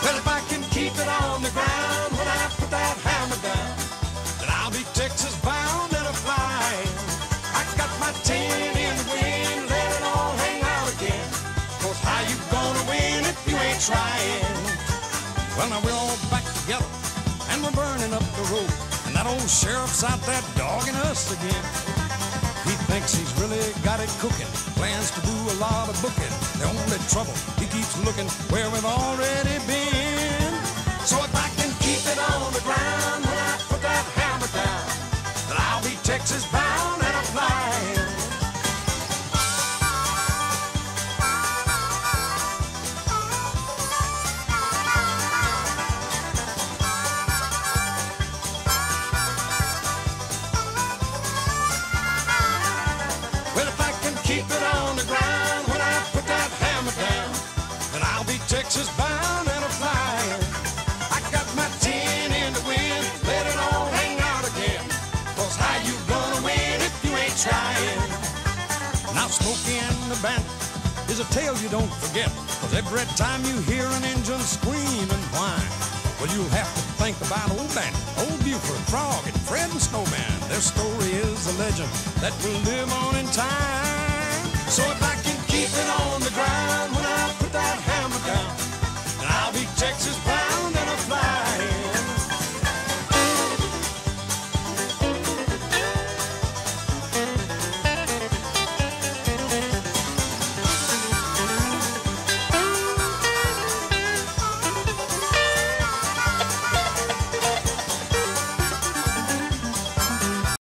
Well, if I can keep it on the ground when I put that hammer down, then I'll be Texas bound and a flying. I got my tin in the wind, let it all hang out again. 'Cause how you gonna win if you ain't trying? Well, now we're all back together and we're burning up the road, and that old sheriff's out there dogging us again. He thinks he's really got it cooking, plans to do a lot of booking. The only trouble, he keeps looking where we've already been. So if I can keep it on the ground when I put that hammer down, then I'll be Texas bound and I'm flying. Well, if I can keep it on the ground when I put that hammer down, then I'll be Texas bound and I'm flying. I got my tin in the wind, let it all hang out again. 'Cause how you gonna win if you ain't trying? Now Smokey and the Bandit is a tale you don't forget, 'cause every time you hear an engine scream and whine, well, you'll have to think about old Bandit, old Buford, Frog, and Fred and Snowman. Their story is a legend that will live on in time. So if I can keep it on the ground when I put that hammer down, then I'll be Texas